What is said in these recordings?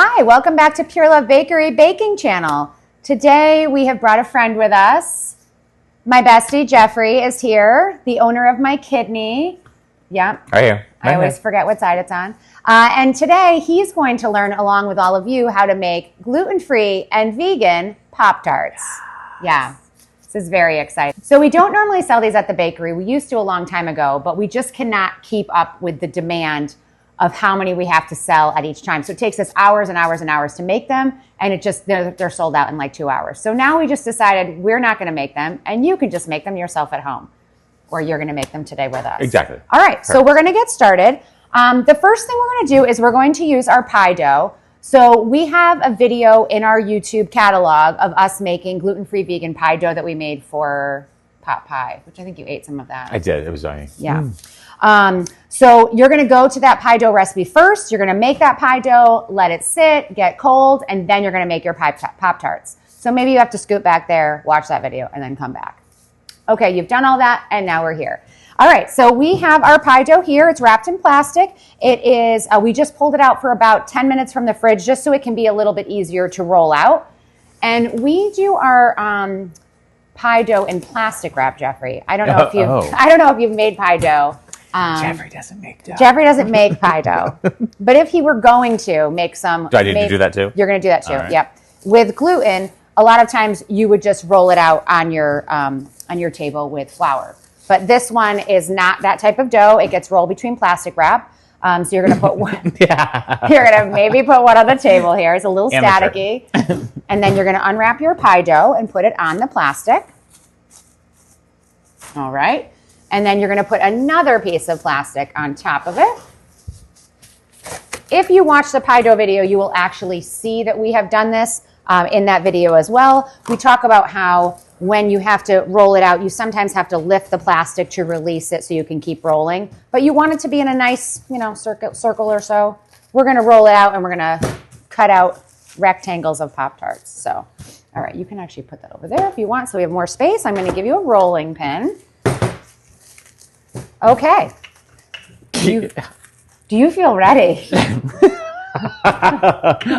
Hi, welcome back to Pure Love Bakery Baking Channel. Today we have brought a friend with us. My bestie, Jeffrey, is here, the owner of My Kidney. Yeah. Right here. I always forget what side it's on. And today he's going to learn, along with all of you, how to make gluten-free and vegan Pop-Tarts. Yeah. This is very exciting. So we don't normally sell these at the bakery. We used to a long time ago, but we just cannot keep up with the demand of how many we have to sell at each time. So it takes us hours and hours and hours to make them, and they're sold out in like 2 hours. So now we just decided we're not gonna make them, and you can just make them yourself at home, or you're gonna make them today with us. Exactly. All right, so we're gonna get started. The first thing we're gonna do is we're going to use our pie dough. So we have a video in our YouTube catalog of us making gluten-free vegan pie dough that we made for pot pie, which I think you ate some of that. I did. It was yummy. Yeah. So you're going to go to that pie dough recipe first. You're going to make that pie dough, let it sit, get cold, and then you're going to make your Pop-Tarts. So maybe you have to scoot back there, watch that video, and then come back. Okay, you've done all that, and now we're here. All right, so we have our pie dough here. It's wrapped in plastic. It is, we just pulled it out for about 10 minutes from the fridge just so it can be a little bit easier to roll out. And we do our pie dough in plastic wrap, Jeffrey. I don't know if you've made pie dough. Jeffrey doesn't make dough. Jeffrey doesn't make pie dough. But if he were going to make some... Do I need to do that too? You're going to do that too, right. Yep. With gluten, a lot of times you would just roll it out on your table with flour. But this one is not that type of dough. It gets rolled between plastic wrap. So you're going to put one... You're going to maybe put one on the table here. It's a little staticky. And then you're going to unwrap your pie dough and put it on the plastic. All right. And then you're going to put another piece of plastic on top of it. If you watch the pie dough video, you will actually see that we have done this in that video as well. We talk about how when you have to roll it out, you sometimes have to lift the plastic to release it so you can keep rolling. But you want it to be in a nice, circle or so. We're going to roll it out and we're going to cut out rectangles of Pop-Tarts. So, all right, you can actually put that over there if you want so we have more space. I'm going to give you a rolling pin. Okay. Do you feel ready?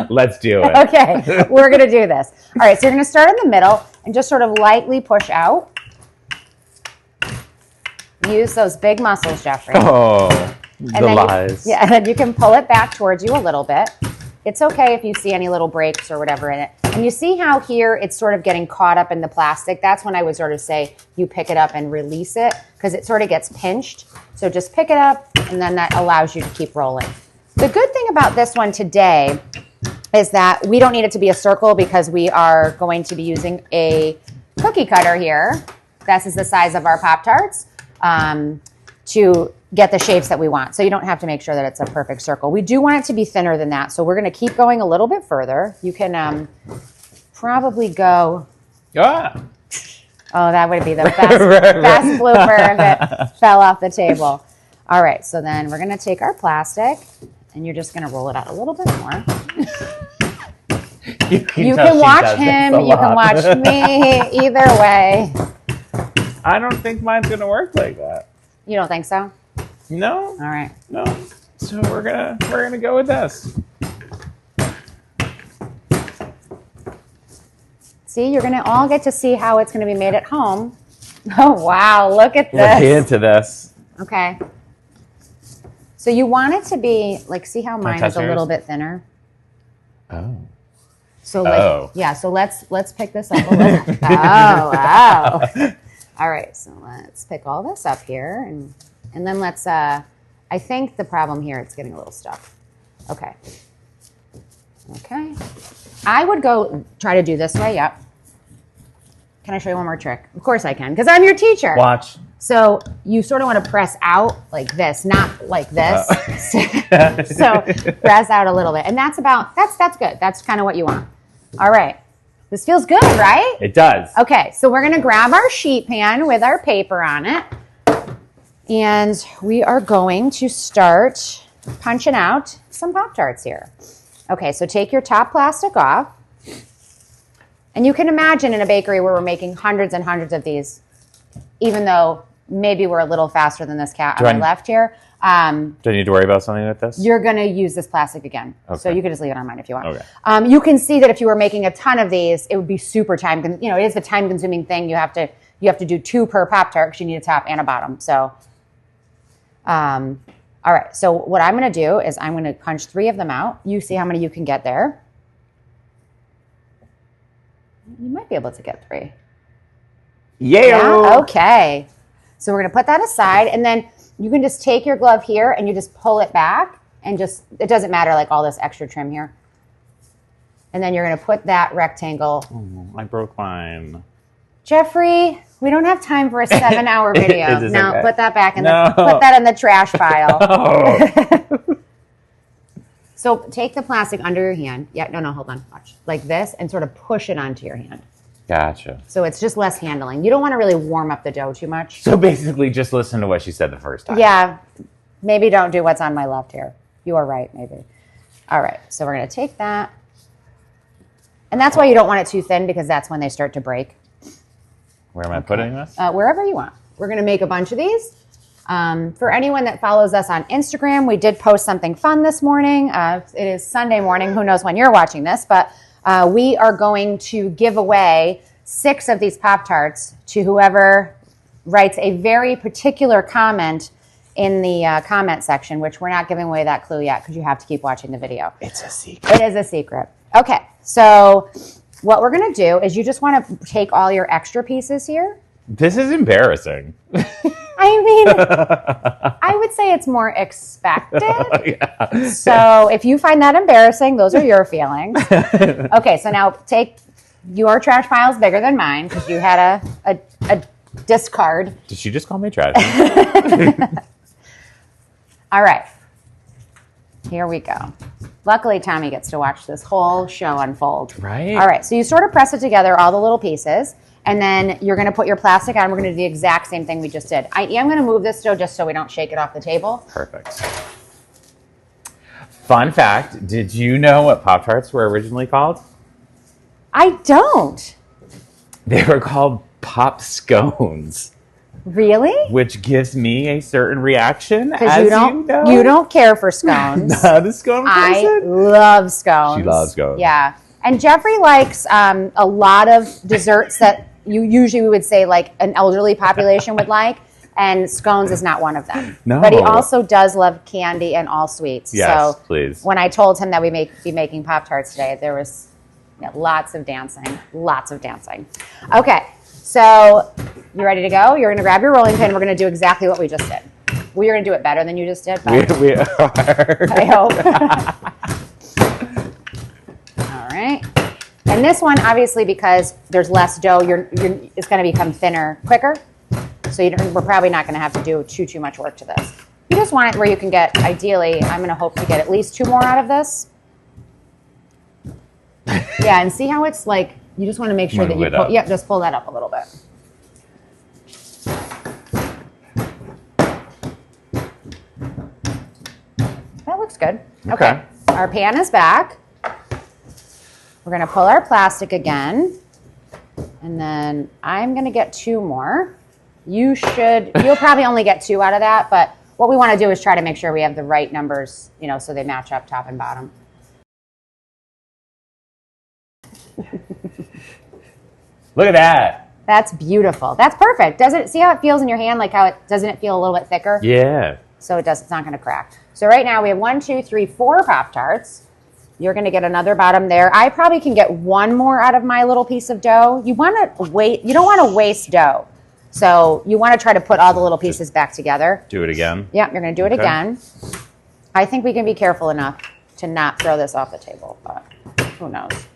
Let's do it. Okay, we're going to do this. All right, so you're going to start in the middle and just sort of lightly push out. Use those big muscles, Jeffrey. Oh, the lies. And then you can pull it back towards you a little bit. It's okay if you see any little breaks or whatever in it. And you see how here it's sort of getting caught up in the plastic. That's when I would sort of say you pick it up and release it because it sort of gets pinched. So just pick it up and then that allows you to keep rolling. The good thing about this one today is that we don't need it to be a circle because we are going to be using a cookie cutter here. This is the size of our Pop-Tarts to get the shapes that we want. So you don't have to make sure that it's a perfect circle. We do want it to be thinner than that. So we're going to keep going a little bit further. You can probably go. Ah. Oh, that would be the best blooper if it fell off the table. All right. So then we're going to take our plastic and you're just going to roll it out a little bit more. You can watch him. You can watch me. Either way. I don't think mine's going to work like that. You don't think so? No. All right. No. So we're gonna go with this. See, you're gonna all get to see how it's gonna be made at home. Oh wow! Look at this. Look into this. Okay. So you want it to be like, see how mine is a little bit thinner. Oh. So yeah. So let's pick this up a little. Oh wow! All right. So let's pick all this up here and then let's, I think the problem here, it's getting a little stuck. Okay. Okay. I would go try to do this way. Yep. Can I show you one more trick? Of course I can, because I'm your teacher. Watch. So you sort of want to press out like this, not like this. So press out a little bit. And that's good. That's kind of what you want. All right. This feels good, right? It does. Okay. So we're going to grab our sheet pan with our paper on it. And we are going to start punching out some Pop-Tarts here. Okay, so take your top plastic off. And you can imagine in a bakery where we're making hundreds and hundreds of these, even though maybe we're a little faster than this cat Do on I- my left here. Do I need to worry about something with this? You're going to use this plastic again. Okay. So you can just leave it on mine if you want. Okay. You can see that if you were making a ton of these, it would be super it is a time consuming thing. You have to do 2 per Pop-Tart because you need a top and a bottom. So, all right. So what I'm going to do is I'm going to punch 3 of them out. You see how many you can get there. You might be able to get 3. Yeah. Okay. So we're going to put that aside, and then you can just take your glove here and you just pull it back, and it doesn't matter like all this extra trim here. And then you're going to put that rectangle. Oh, I broke mine. Jeffrey, we don't have time for a 7-hour video. No, okay. put that back in No. put that in the trash pile. Oh. So take the plastic under your hand. Yeah, no, hold on. Watch. Like this, and sort of push it onto your hand. Gotcha. So it's just less handling. You don't want to really warm up the dough too much. So basically just listen to what she said the first time. Yeah, maybe don't do what's on my left here. You are right, maybe. All right, so we're going to take that. And that's why you don't want it too thin, because that's when they start to break. Where am I putting this? Wherever you want. We're going to make a bunch of these. For anyone that follows us on Instagram, we did post something fun this morning. It is Sunday morning. Who knows when you're watching this, but we are going to give away 6 of these Pop-Tarts to whoever writes a very particular comment in the comment section, which we're not giving away that clue yet because you have to keep watching the video. It's a secret. It is a secret. Okay, so what we're going to do is you just want to take all your extra pieces here. This is embarrassing. I mean, I would say it's more expected. Yeah. So if you find that embarrassing, those are your feelings. Okay, so now take your trash pile's bigger than mine because you had a discard. Did she just call me trash? All right. Here we go. Luckily, Tommy gets to watch this whole show unfold. Right. All right, so you sort of press it together, all the little pieces, and then you're going to put your plastic on. We're going to do the exact same thing we just did. I am going to move this dough just so we don't shake it off the table. Perfect. Fun fact, did you know what Pop-Tarts were originally called? I don't. They were called Pop Scones, Really? which gives me a certain reaction, Because as you don't, know. you don't care for scones. Not a scone I person. love scones. She loves scones. Yeah. And Jeffrey likes a lot of desserts that you usually would say like an elderly population would like, and scones is not one of them. No. But he also does love candy and all sweets. Yes, so please. when I told him that we be making Pop-Tarts today, there was lots of dancing. Lots of dancing. Okay. So you ready to go? You're going to grab your rolling pin. We're going to do exactly what we just did. Well, you're going to do it better than you just did. But We are. I hope. All right. And this one, obviously, because there's less dough, it's going to become thinner quicker. So we're probably not going to have to do too much work to this. You just want it where you can get, ideally, I'm going to hope to get at least 2 more out of this. Yeah, and see how it's like, you just want to make sure that you pull, just pull that up a little bit. That looks good. Okay. Our pan is back. We're going to pull our plastic again. And then I'm going to get 2 more. You'll probably only get 2 out of that, but what we want to do is try to make sure we have the right numbers, so they match up top and bottom. Look at that. That's beautiful. That's perfect. See how it feels in your hand? Like doesn't it feel a little bit thicker? Yeah. So it's not going to crack. So right now we have 1, 2, 3, 4 Pop-Tarts. You're going to get another bottom there. I probably can get 1 more out of my little piece of dough. You don't want to waste dough. So you want to try to put all the little pieces back together. Do it again. Yeah, you're going to do it again. I think we can be careful enough to not throw this off the table, but who knows?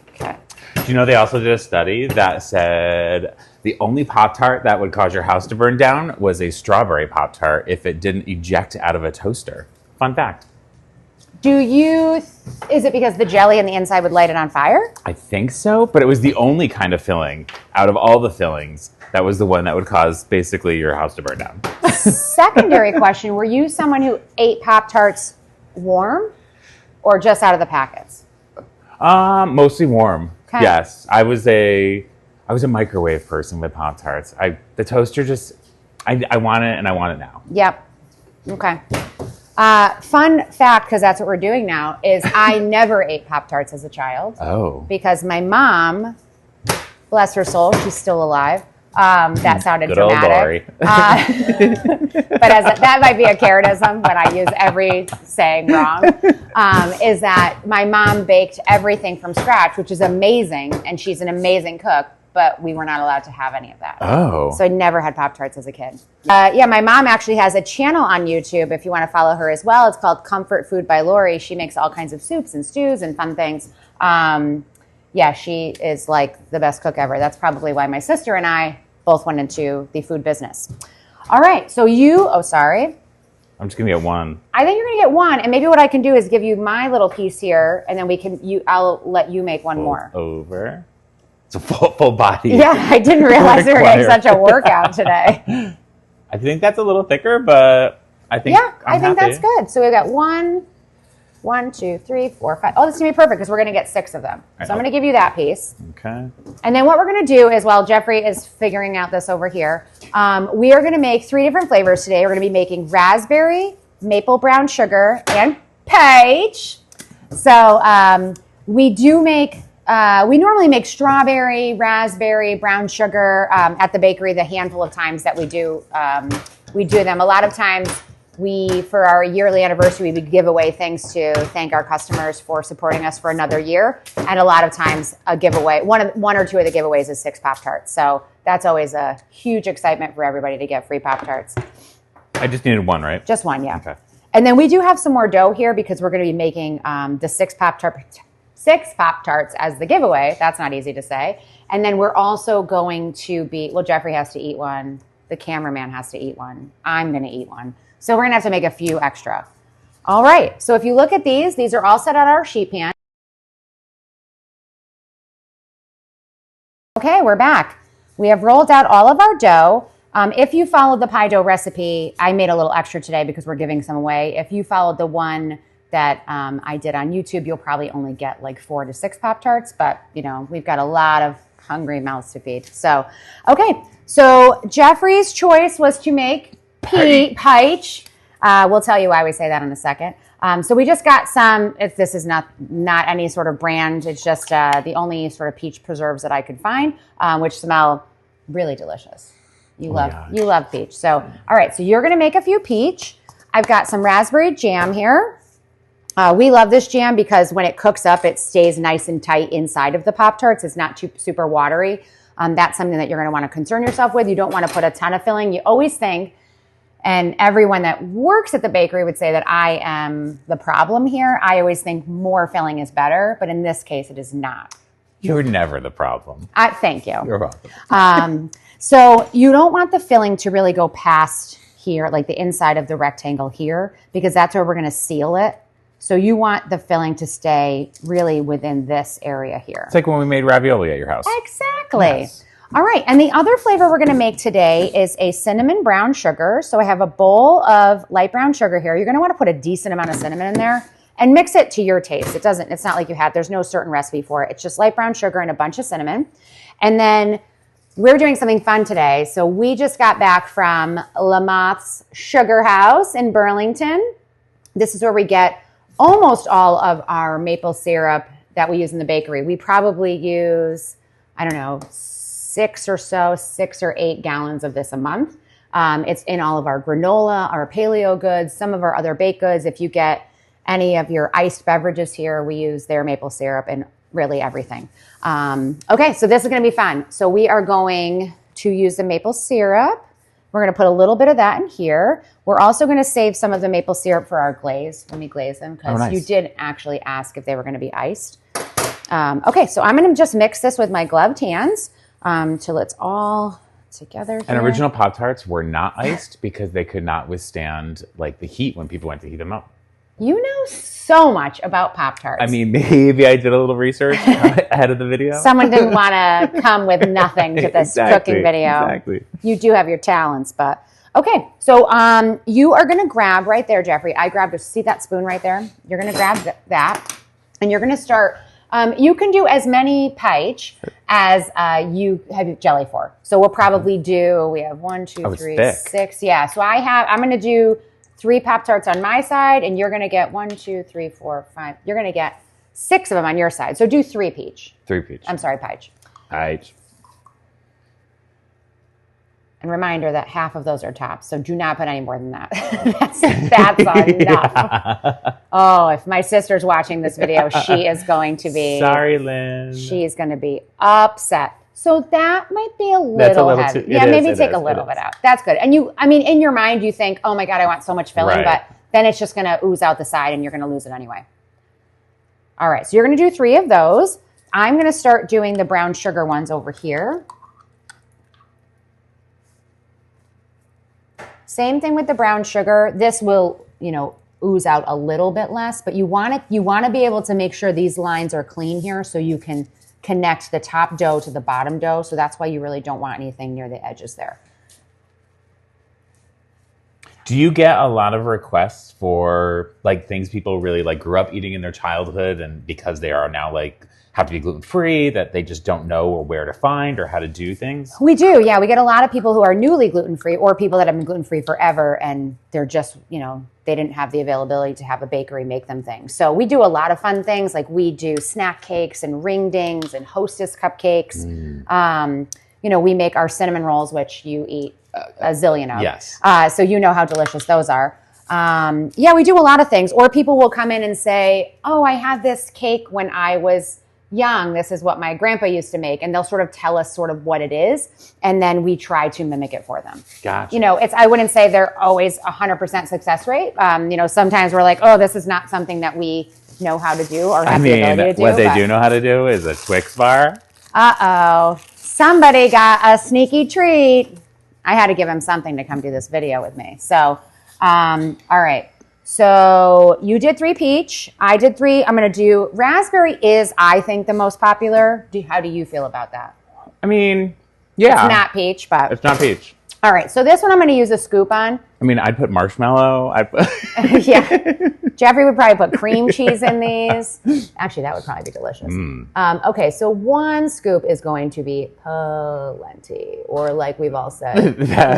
Okay. Do you know they also did a study that said the only Pop-Tart that would cause your house to burn down was a strawberry Pop-Tart if it didn't eject out of a toaster. Fun fact. Is it because the jelly on the inside would light it on fire? I think so, but it was the only kind of filling out of all the fillings that was the one that would cause basically your house to burn down. Secondary question, were you someone who ate Pop-Tarts warm or just out of the packets? Mostly warm. Okay. Yes, I was a I was a microwave person with Pop-Tarts. The toaster just, I want it and I want it now. Yep. Okay. Fun fact, because that's what we're doing now, is I never ate Pop-Tarts as a child. Oh. Because my mom, bless her soul, she's still alive. That sounded Good dramatic. Old Lori. But that might be a Karenism, but I use every saying wrong, is that my mom baked everything from scratch, which is amazing, and she's an amazing cook, but we were not allowed to have any of that. Oh. So I never had Pop-Tarts as a kid. Yeah, my mom actually has a channel on YouTube if you want to follow her as well. It's called Comfort Food by Lori. She makes all kinds of soups and stews and fun things. Yeah, she is like the best cook ever. That's probably why my sister and I both went into the food business. All right, so sorry. I'm just going to get one. I think you're going to get one, and maybe what I can do is give you my little piece here, and then I'll let you make one more. Over. It's a full body. Yeah, I didn't realize we were getting such a workout today. I think that's a little thicker, but I think I think that's good. So we've got 1, 2, 3, 4, 5. Oh, this is going to be perfect because we're going to get 6 of them. So I'm going to give you that piece. Okay. And then what we're going to do is, while Jeffrey is figuring out this over here, we are going to make 3 different flavors today. We're going to be making raspberry, maple brown sugar, and peach. So we normally make strawberry, raspberry, brown sugar at the bakery the handful of times that we do them. A lot of times, for our yearly anniversary, we give away things to thank our customers for supporting us for another year. And a lot of times a giveaway, one or two of the giveaways is 6 Pop-Tarts. So that's always a huge excitement for everybody to get free Pop-Tarts. I just needed one, right? Just one, yeah. Okay. And then we do have some more dough here because we're going to be making the 6 Pop-Tarts as the giveaway. That's not easy to say. And then we're also going to Jeffrey has to eat one. The cameraman has to eat one. I'm going to eat one. So we're going to have to make a few extra. All right. So if you look at these are all set on our sheet pan. Okay, we're back. We have rolled out all of our dough. If you followed the pie dough recipe, I made a little extra today because we're giving some away. If you followed the one that I did on YouTube, you'll probably only get like 4 to 6 Pop-Tarts, but we've got a lot of hungry mouths to feed. So, okay. So Jeffrey's choice was to make peach. We'll tell you why we say that in a second. So we just got some. This is not any sort of brand. It's just the only sort of peach preserves that I could find, which smell really delicious. You love peach. So all right. So you're going to make a few peach. I've got some raspberry jam here. We love this jam because when it cooks up, it stays nice and tight inside of the Pop-Tarts. It's not too super watery. That's something that you're going to want to concern yourself with. You don't want to put a ton of filling. You always think, and everyone that works at the bakery would say that I am the problem here. I always think more filling is better, but in this case, it is not. You're never the problem. Thank you. You're welcome. So you don't want the filling to really go past here, like the inside of the rectangle here, because that's where we're going to seal it. So you want the filling to stay really within this area here. It's like when we made ravioli at your house. Exactly. Yes. All right. And the other flavor we're going to make today is a cinnamon brown sugar. So I have a bowl of light brown sugar here. You're going to want to put a decent amount of cinnamon in there and mix it to your taste. It's not like there's no certain recipe for it. It's just light brown sugar and a bunch of cinnamon. And then we're doing something fun today. So we just got back from Lamoth's Sugar House in Burlington. This is where we get almost all of our maple syrup that we use in the bakery. We probably use, 6 or 8 gallons of this a month. It's in all of our granola, our paleo goods, some of our other baked goods. If you get any of your iced beverages here, we use their maple syrup in really everything. Okay, so this is going to be fun. So we are going to use the maple syrup. We're going to put a little bit of that in here. We're also going to save some of the maple syrup for our glaze when we glaze them, because you did actually ask if they were going to be iced. Okay, so I'm going to just mix this with my gloved hands till it's all together here. And original Pop-Tarts were not iced because they could not withstand the heat when people went to heat them up. You know so much about Pop-Tarts. I mean, maybe I did a little research ahead of the video. Someone didn't want to come with nothing to this cooking video. Exactly. You do have your talents, but okay. So you are going to grab right there, Jeffrey. I grabbed see that spoon right there? You're going to grab that, and you're going to start You can do as many peach as you have jelly for. So we'll probably do, we have 1, 2, 3, thick. 6. Yeah, so I'm going to do 3 Pop-Tarts on my side, and you're going to get 1, 2, 3, 4, 5. You're going to get 6 of them on your side. So do 3 peach. 3 peach. I'm sorry, peach. Peach. And reminder that half of those are tops, so do not put any more than that. that's enough. Yeah. Oh, if my sister's watching this video, she is going to be... Sorry, Lynn. She's going to be upset. So that might be a little heavy. Yeah, maybe take a little bit out. That's good. And in your mind, you think, oh my God, I want so much filling, Right. but then it's just going to ooze out the side and you're going to lose it anyway. All right, so you're going to do 3 of those. I'm going to start doing the brown sugar ones over here. Same thing with the brown sugar. This will, ooze out a little bit less, but you want to be able to make sure these lines are clean here so you can connect the top dough to the bottom dough. So that's why you really don't want anything near the edges there. Do you get a lot of requests for things people really grew up eating in their childhood, and because they are now have to be gluten-free, that they just don't know or where to find or how to do things? We do, yeah. We get a lot of people who are newly gluten-free or people that have been gluten-free forever and they're just, they didn't have the availability to have a bakery make them things. So we do a lot of fun things, we do snack cakes and ring dings and hostess cupcakes. We make our cinnamon rolls, which you eat a zillion of. Yes. So you know how delicious those are. We do a lot of things. Or people will come in and say, oh, I had this cake when I was young. This is what my grandpa used to make. And they'll sort of tell us sort of what it is. And then we try to mimic it for them. Gotcha. I wouldn't say they're always 100% success rate. Sometimes we're like, oh, this is not something that we know how to do or have the ability to do. What they do know how to do is a Twix bar. Uh-oh. Somebody got a sneaky treat. I had to give him something to come do this video with me. So, all right. So you did 3 peach. I did 3. I'm going to do raspberry is, I think, the most popular. How do you feel about that? Yeah. It's not peach, but... It's not peach. All right. So this one I'm going to use a scoop on. I'd put marshmallow. Yeah. Jeffrey would probably put cream cheese in these. Actually, that would probably be delicious. Okay, so 1 scoop is going to be plenty, or like we've all said,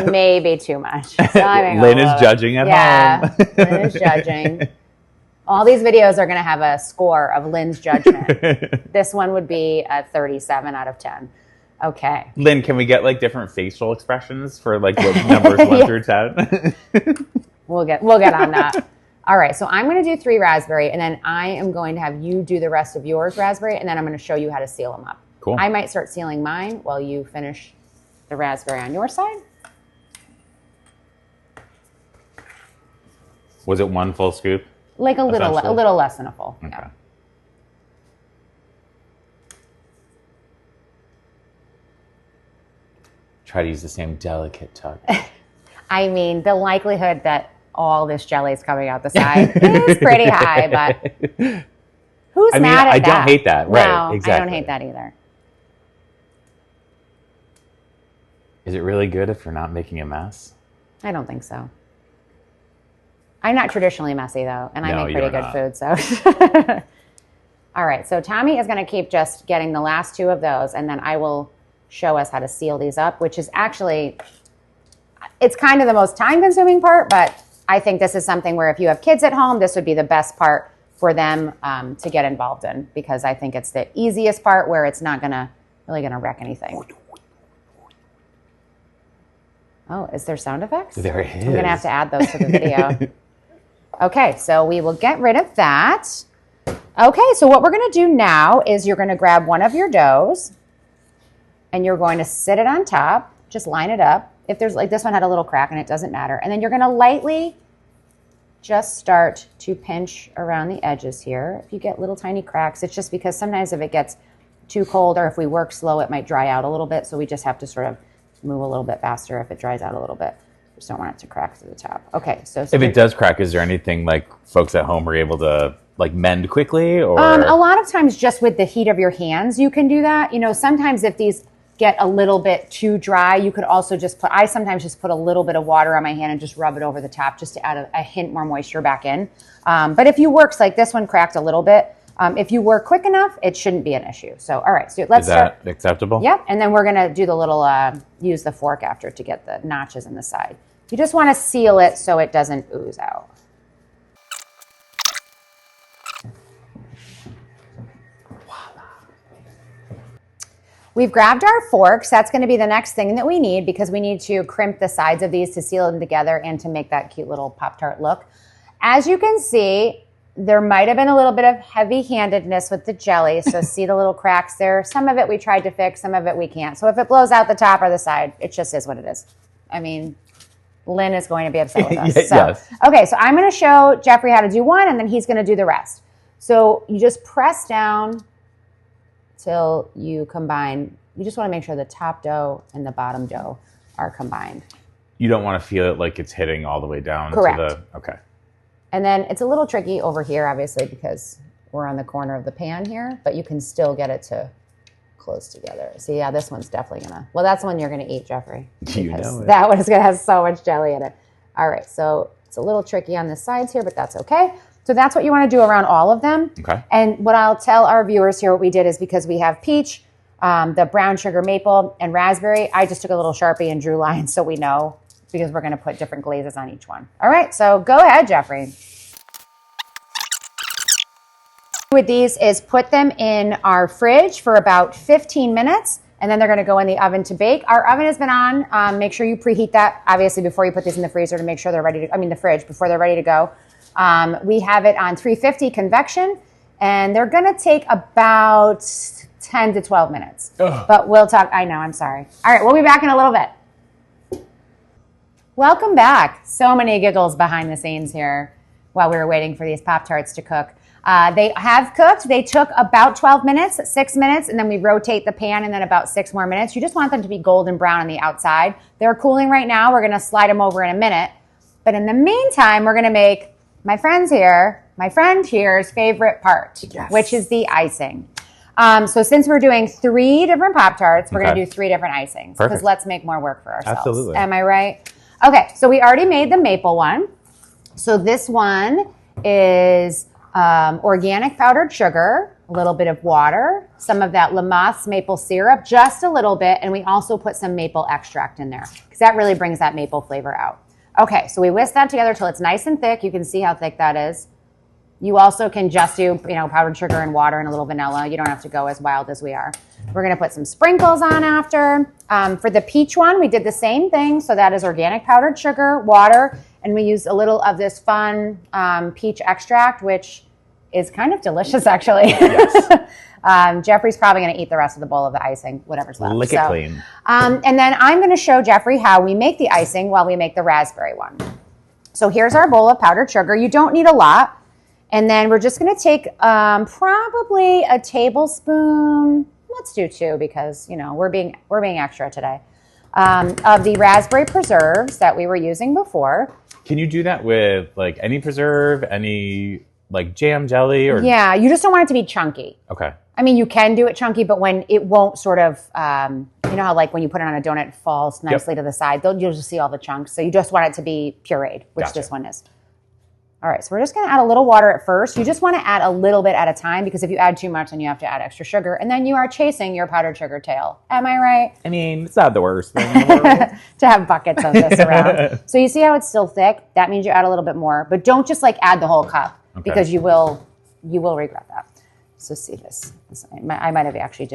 maybe too much. So Lynn is judging at home. Yeah, Lynn is judging. All these videos are going to have a score of Lynn's judgment. This one would be a 37 out of 10. Okay. Lynn, can we get different facial expressions for what numbers 1 through 10? We'll get on that. All right, so I'm going to do 3 raspberry, and then I am going to have you do the rest of yours raspberry, and then I'm going to show you how to seal them up. Cool. I might start sealing mine while you finish the raspberry on your side. Was it 1 full scoop? A little less than a full. Okay. Yeah. Try to use the same delicate touch. The likelihood that all this jelly is coming out the side is pretty high, but who's mad at that? I don't hate that. Right, no, exactly. I don't hate that either. Is it really good if you're not making a mess? I don't think so. I'm not traditionally messy, though, and I make pretty good food, so. All right, so Tommy is going to keep just getting the last 2 of those, and then I will show us how to seal these up, which is actually, it's kind of the most time-consuming part, but I think this is something where if you have kids at home, this would be the best part for them to get involved in, because I think it's the easiest part where it's not really gonna wreck anything. Oh, is there sound effects? There is. I'm gonna have to add those to the video. Okay, so we will get rid of that. Okay, so what we're gonna do now is you're gonna grab one of your doughs and you're going to sit it on top, just line it up. If there's this one had a little crack and it doesn't matter. And then you're gonna lightly just start to pinch around the edges here. If you get little tiny cracks, it's just because sometimes if it gets too cold or if we work slow, it might dry out a little bit. So we just have to sort of move a little bit faster if it dries out a little bit. Just don't want it to crack to the top. Okay, so if it does crack, is there anything folks at home are able to mend quickly? Or a lot of times just with the heat of your hands, you can do that. Sometimes if these get a little bit too dry, you could also I sometimes just put a little bit of water on my hand and just rub it over the top just to add a hint more moisture back in. But if you work, this one cracked a little bit, If you were quick enough, it shouldn't be an issue. So, all right, so let's start. Is that acceptable? Yep, and then we're gonna do the little, use the fork after to get the notches in the side. You just wanna seal it so it doesn't ooze out. We've grabbed our forks. That's going to be the next thing that we need because we need to crimp the sides of these to seal them together and to make that cute little Pop-Tart look. As you can see, there might have been a little bit of heavy-handedness with the jelly. So see the little cracks there? Some of it we tried to fix, some of it we can't. So if it blows out the top or the side, it just is what it is. I mean, Lynn is going to be upset with us. Yes. Okay, so I'm going to show Jeffrey how to do one, and then he's going to do the rest. So you just press down till you combine. You just want to make sure the top dough and the bottom dough are combined. You don't want to feel it like it's hitting all the way down. Correct. To the, okay. And then it's a little tricky over here, obviously, because we're on the corner of the pan here, but you can still get it to close together. So yeah, this one's definitely gonna, well, that's the one you're gonna eat, Jeffrey. You know it. That one is gonna have so much jelly in it. All right, so it's a little tricky on the sides here, but that's okay. So that's what you want to do around all of them. Okay. And what I'll tell our viewers here, what we did is because we have peach, the brown sugar maple, and raspberry, I just took a little Sharpie and drew lines so we know because we're going to put different glazes on each one. All right, so go ahead, Jeffrey. With these is put them in our fridge for about 15 minutes, and then they're going to go in the oven to bake. Our oven has been on. Make sure you preheat that, obviously, before you put these in the freezer to make sure they're ready to, the fridge, before they're ready to go. We have it on 350 convection, and they're going to take about 10 to 12 minutes. Ugh. But we'll talk. I know, I'm sorry. All right, we'll be back in a little bit. Welcome back. So many giggles behind the scenes here while we were waiting for these Pop-Tarts to cook. They have cooked. They took about 12 minutes, 6 minutes, and then we rotate the pan and then about 6 more minutes. You just want them to be golden brown on the outside. They're cooling right now. We're going to slide them over in a minute. But in the meantime, we're going to make my friend here's favorite part, yes, which is the icing. So since we're doing 3 different Pop-Tarts, we're going to do 3 different icings because let's make more work for ourselves. Absolutely. Am I right? Okay, so we already made the maple one. So this one is organic powdered sugar, a little bit of water, some of that Lamasse maple syrup, just a little bit, and we also put some maple extract in there because that really brings that maple flavor out. Okay, so we whisk that together till it's nice and thick. You can see how thick that is. You also can just do, powdered sugar and water and a little vanilla. You don't have to go as wild as we are. We're going to put some sprinkles on after. For the peach one, we did the same thing. So that is organic powdered sugar, water, and we used a little of this fun peach extract, which is kind of delicious, actually. Yes. Jeffrey's probably going to eat the rest of the bowl of the icing, whatever's left. Lick it clean. And then I'm going to show Jeffrey how we make the icing while we make the raspberry one. So here's our bowl of powdered sugar. You don't need a lot. And then we're just going to take probably a tablespoon. Let's do 2 because, we're being extra today. Of the raspberry preserves that we were using before. Can you do that with like any preserve, any like jam, jelly, or? Yeah, you just don't want it to be chunky. Okay. I mean, you can do it chunky, but when it won't sort of, you know how like when you put it on a donut, it falls nicely to the side. You'll just see all the chunks. So you just want it to be pureed, which this one is. All right, so we're just going to add a little water at first. You just want to add a little bit at a time because if you add too much, then you have to add extra sugar, and then you are chasing your powdered sugar tail. Am I right? I mean, it's not the worst thing in the world. To have buckets of this around. So you see how it's still thick? That means you add a little bit more, but don't just like add the whole cup because you will regret that. So see this. I might have actually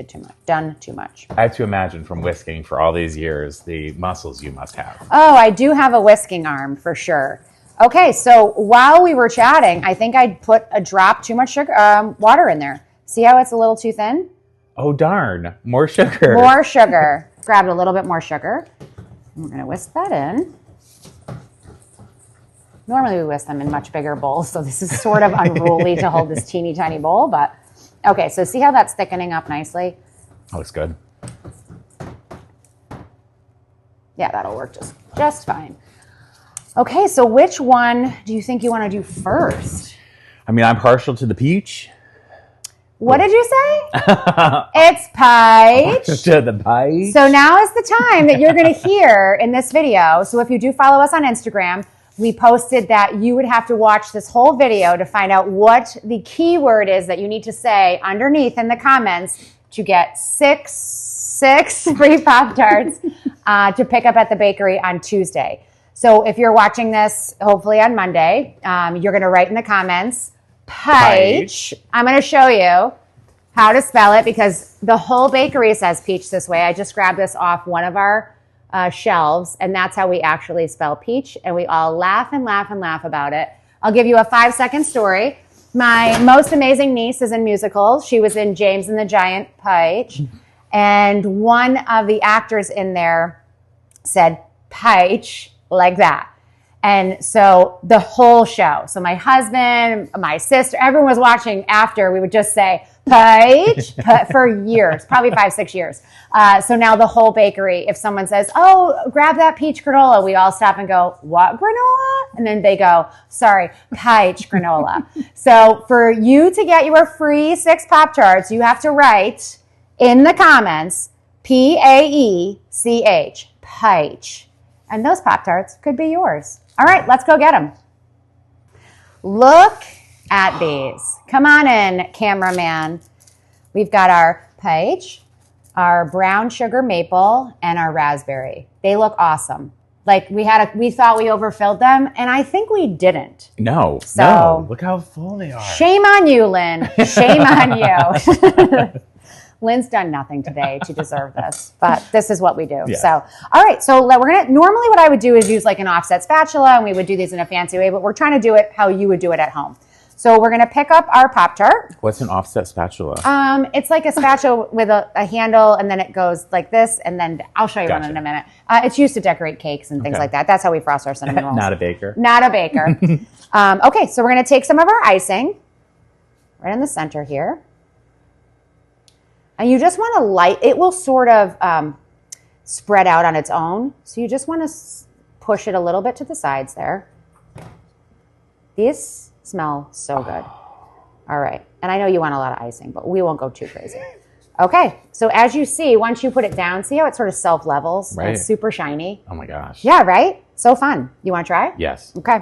done too much. I have to imagine from whisking for all these years, the muscles you must have. Oh, I do have a whisking arm for sure. Okay, so while we were chatting, I think I put a drop too much sugar, water in there. See how it's a little too thin? Oh, darn. More sugar. More sugar. Grabbed a little bit more sugar. We're going to whisk that in. Normally we whisk them in much bigger bowls, so this is sort of unruly to hold this teeny tiny bowl, but okay, so see how that's thickening up nicely? That looks good. Yeah, that'll work just fine. Okay, so which one do you think you want to do first? I mean, I'm partial to the peach. What did you say? It's peach. To the peach. So now is the time that you're going to hear in this video. So if you do follow us on Instagram, we posted that you would have to watch this whole video to find out what the keyword is that you need to say underneath in the comments to get six free Pop-Tarts to pick up at the bakery on Tuesday. So if you're watching this, hopefully on Monday, you're going to write in the comments, peach. I'm going to show you how to spell it because the whole bakery says peach this way. I just grabbed this off one of our shelves, and that's how we actually spell peach, and we all laugh and laugh and laugh about it. I'll give you a 5-second story. My most amazing niece is in musicals. She was in James and the Giant Peach, and one of the actors in there said peach like that. And so the whole show, so my husband, my sister, everyone was watching after, we would just say peach for years, probably 5-6 years. So now the whole bakery, if someone says, oh, grab that peach granola, we all stop and go, what granola? And then they go, sorry, peach granola. So for you to get your free 6 Pop-Tarts, you have to write in the comments, P-A-E-C-H, peach. And those Pop-Tarts could be yours. All right, let's go get them. Look at these. Come on in, cameraman. We've got our peach, our brown sugar maple, and our raspberry. They look awesome. Like we thought we overfilled them, and I think we didn't. No, look how full they are. Shame on you, Lynn. Shame on you. Lynn's done nothing today to deserve this, but this is what we do. Yeah. So, all right. So normally what I would do is use like an offset spatula, and we would do these in a fancy way, but we're trying to do it how you would do it at home. So we're going to pick up our Pop-Tart. What's an offset spatula? It's like a spatula with a handle, and then it goes like this, and then I'll show you one in a minute. It's used to decorate cakes and things like that. That's how we frost our cinnamon rolls. Not a baker. Not a baker. Okay, so we're going to take some of our icing right in the center here. And you just want to it will sort of spread out on its own. So you just want to push it a little bit to the sides there. These smell so good. All right. And I know you want a lot of icing, but we won't go too crazy. Okay. So as you see, once you put it down, see how it sort of self-levels? Right. It's super shiny. Oh my gosh. Yeah, right? So fun. You want to try? Yes. Okay.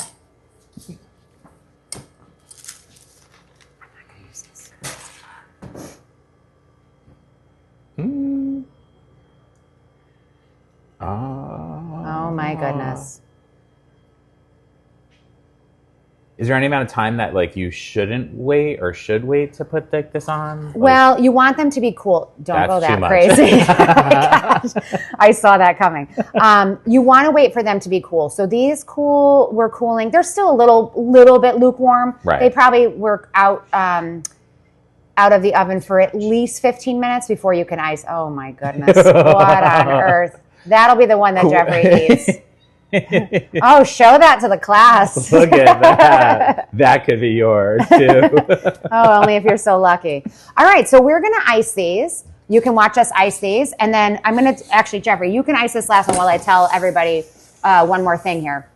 Oh my goodness. Is there any amount of time that like you shouldn't wait or should wait to put this on? Well, you want them to be cool. Don't go that crazy. Oh my gosh. I saw that coming. You want to wait for them to be cool. So these were cooling. They're still a little bit lukewarm. Right. They probably were out of the oven for at least 15 minutes before you can ice. Oh my goodness. What on earth? That'll be the one that Jeffrey eats. Oh, show that to the class. Look at that. That could be yours too. Oh, only if you're so lucky. All right, so we're going to ice these. You can watch us ice these. And then I'm going to, actually, Jeffrey, you can ice this last one while I tell everybody one more thing here.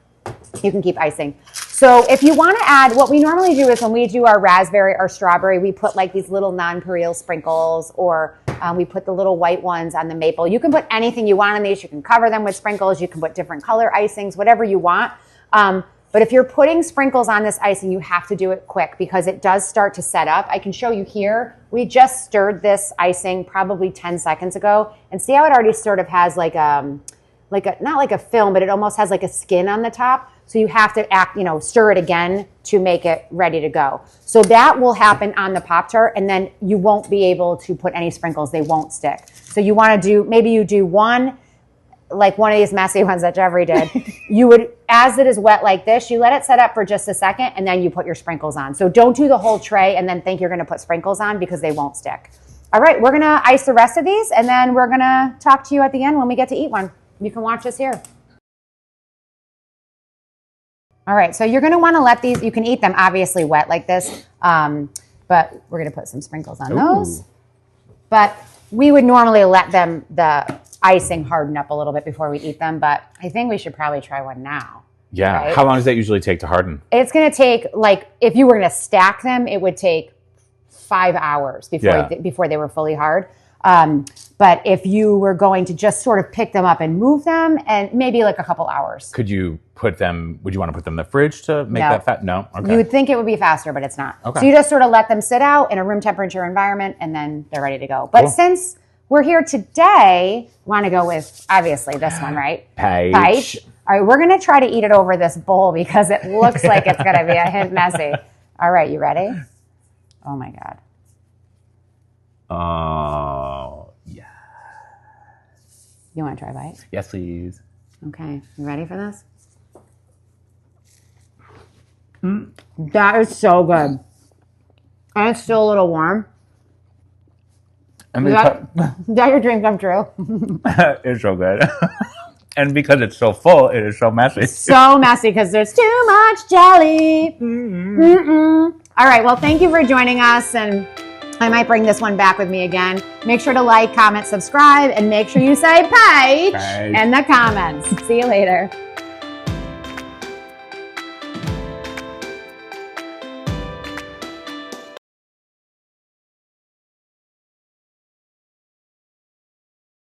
You can keep icing. So if you want to add, what we normally do is when we do our raspberry or strawberry, we put like these little nonpareil sprinkles, or we put the little white ones on the maple. You can put anything you want on these. You can cover them with sprinkles. You can put different color icings, whatever you want. But if you're putting sprinkles on this icing, you have to do it quick because it does start to set up. I can show you here. We just stirred this icing probably 10 seconds ago, and see how it already sort of has like a not like a film, but it almost has like a skin on the top. So you have to stir it again to make it ready to go. So that will happen on the Pop-Tart, and then you won't be able to put any sprinkles. They won't stick. So you want to maybe you do one, like one of these messy ones that Jeffrey did. You would, as it is wet like this, you let it set up for just a second, and then you put your sprinkles on. So don't do the whole tray and then think you're going to put sprinkles on because they won't stick. All right, we're going to ice the rest of these, and then we're going to talk to you at the end when we get to eat one. You can watch us here. All right, so you're going to want to let these, you can eat them obviously wet like this, but we're going to put some sprinkles on those. But we would normally let the icing harden up a little bit before we eat them, but I think we should probably try one now. Yeah. Right? How long does that usually take to harden? It's going to take, like, if you were going to stack them, it would take 5 hours before they were fully hard. But if you were going to just sort of pick them up and move them, and maybe like a couple hours. Would you want to put them in the fridge to make that fat? No? Okay. You would think it would be faster, but it's not. Okay. So you just sort of let them sit out in a room temperature environment, and then they're ready to go. But since we're here today, want to go with, obviously, this one, right? Peach. All right, we're going to try to eat it over this bowl because it looks like it's going to be a hint messy. All right, you ready? Oh, my God. Oh, yeah. You want to try a bite? Yes, please. Okay, you ready for this? That is so good. And it's still a little warm. And Is that your dream come true? It's so good. And because it's so full, it is so messy. So messy because there's too much jelly. All right, well, thank you for joining us, and I might bring this one back with me again. Make sure to like, comment, subscribe, and make sure you say Paige in the comments. See you later.